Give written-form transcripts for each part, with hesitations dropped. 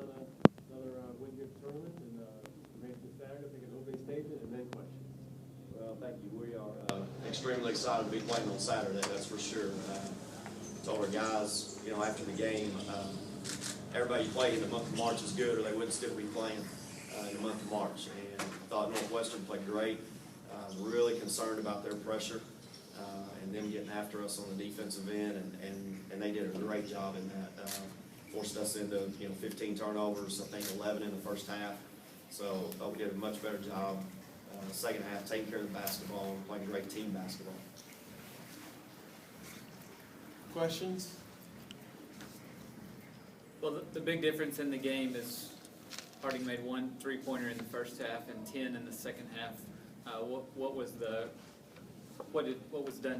another win here at the tournament and remain to Saturday. I think an opening statement and then questions. Well, thank you. We are extremely excited to be playing on Saturday, that's for sure. Told our guys, after the game, everybody played in the month of March is good or they wouldn't still be playing in the month of March. And I thought Northwestern played great. Really concerned about their pressure and them getting after us on the defensive end, and they did a great job in that. Forced us into 15 turnovers, I think 11 in the first half. So we did a much better job second half taking care of the basketball and playing great team basketball. Questions? Well, the big difference in the game is Harding made 1 3-pointer in the first half and 10 in the second half. What was done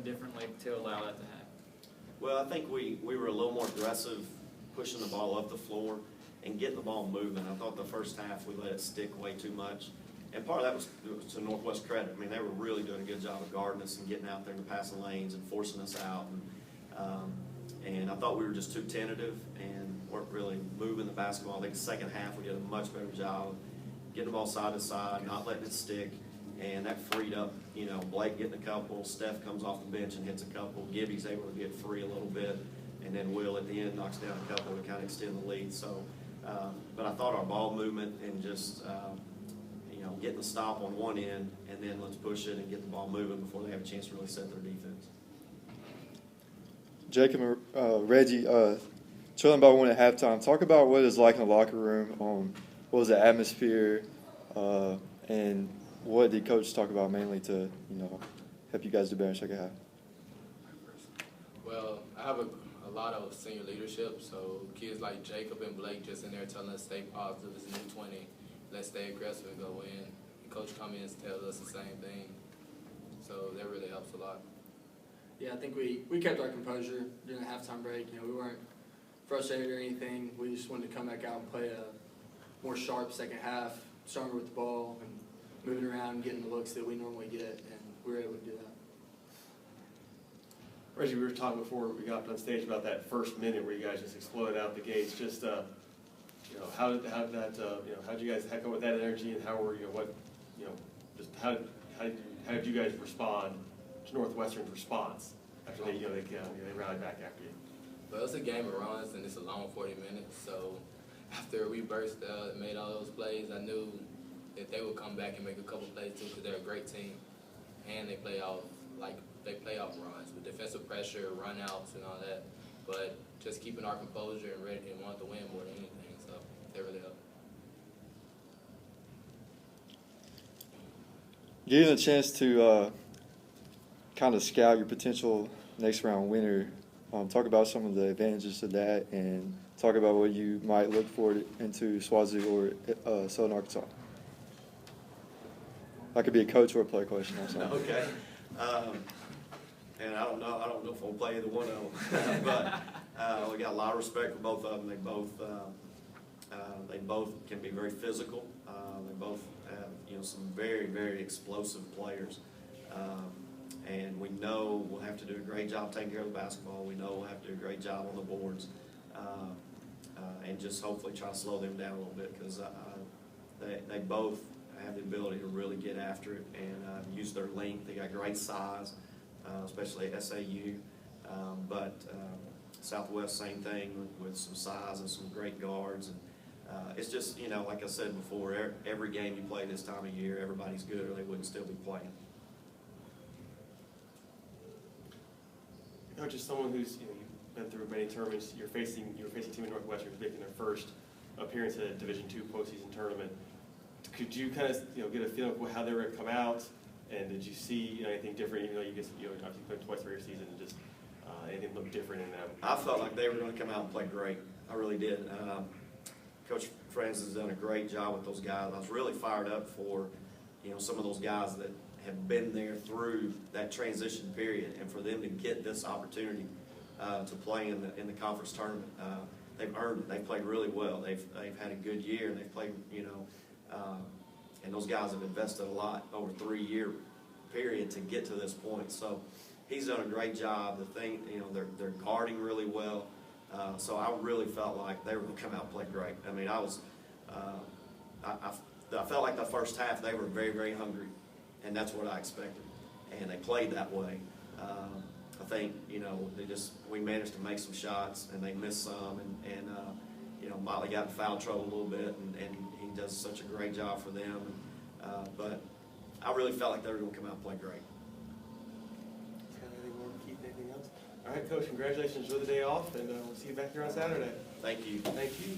differently to allow that to happen? Well, I think we were a little more aggressive, pushing the ball up the floor and getting the ball moving. I thought the first half we let it stick way too much. And part of that was to Northwest credit. I mean, they were really doing a good job of guarding us and getting out there in the passing lanes and forcing us out. And I thought we were just too tentative and weren't really moving the basketball. I think the second half we did a much better job of getting the ball side to side, not letting it stick. And that freed up, Blake getting a couple, Steph comes off the bench and hits a couple, Gibby's able to get free a little bit, and then Will at the end knocks down a couple to kind of extend the lead. So, but I thought our ball movement and just, getting the stop on one end, and then let's push it and get the ball moving before they have a chance to really set their defense. Jacob, Reggie, trailing by 1 at halftime. Talk about what it's like in the locker room. What was the atmosphere, and what did coach talk about mainly to help you guys do better in the second half? Well, I have a lot of senior leadership, so kids like Jacob and Blake just in there telling us stay positive. It's a new 20. Let's stay aggressive and go in. And Coach Cummings tells us the same thing, so that really helps a lot. Yeah, I think we kept our composure during the halftime break. We weren't frustrated or anything. We just wanted to come back out and play a more sharp second half, stronger with the ball and moving around and getting the looks that we normally get, and we were able to do that. Reggie, we were talking before we got up on stage about that first minute where you guys just exploded out the gates. Just how did you guys come with that energy, and how were how did you guys respond to Northwestern's response after they rallied back after you? Well, it's a game of runs and it's a long 40 minutes. So after we burst out and made all those plays, I knew that they would come back and make a couple plays too, because they're a great team, and they play off runs with defensive pressure, run outs, and all that. But just keeping our composure and ready and wanting to win more than anything. So they really helped. Getting a chance to kind of scout your potential next round winner, talk about some of the advantages of that, and talk about what you might look for into Swansea or Southern Arkansas. That could be a coach or a player question also. Okay. And I don't know if we'll play either one of them, but we got a lot of respect for both of them. They both can be very physical. They both have some very, very explosive players, and we know we'll have to do a great job taking care of the basketball. We know we'll have to do a great job on the boards, and just hopefully try to slow them down a little bit, because they both have the ability to really get after it and use their length. They got great size, especially at SAU, but Southwest, same thing with some size and some great guards. And it's just, like I said before, every game you play this time of year, everybody's good or they wouldn't still be playing. Coach, as someone who's you've been through many tournaments, you're facing a team in Northwestern who's making their first appearance at a Division II postseason tournament. Could you kind of get a feeling of how they were going to come out, and did you see anything different? Even though you obviously played twice for your season, and just anything looked different in them? I felt like they were going to come out and play great. I really did. Coach Francis has done a great job with those guys. I was really fired up for some of those guys that have been there through that transition period, and for them to get this opportunity to play in the conference tournament. They've earned it. They've played really well. They've had a good year, and they've played and those guys have invested a lot over a 3-year period to get to this point. So he's done a great job. The thing, they're guarding really well. So I really felt like they were going to come out and play great. I mean, I felt like the first half they were very, very hungry, and that's what I expected. And they played that way. I think, we managed to make some shots, and they missed some, and Motley got in foul trouble a little bit, and he does such a great job for them. But I really felt like they were going to come out and play great. Anything more, Keith? Anything else? All right, Coach, congratulations. Enjoy the day off, and we'll see you back here on Saturday. Thank you. Thank you.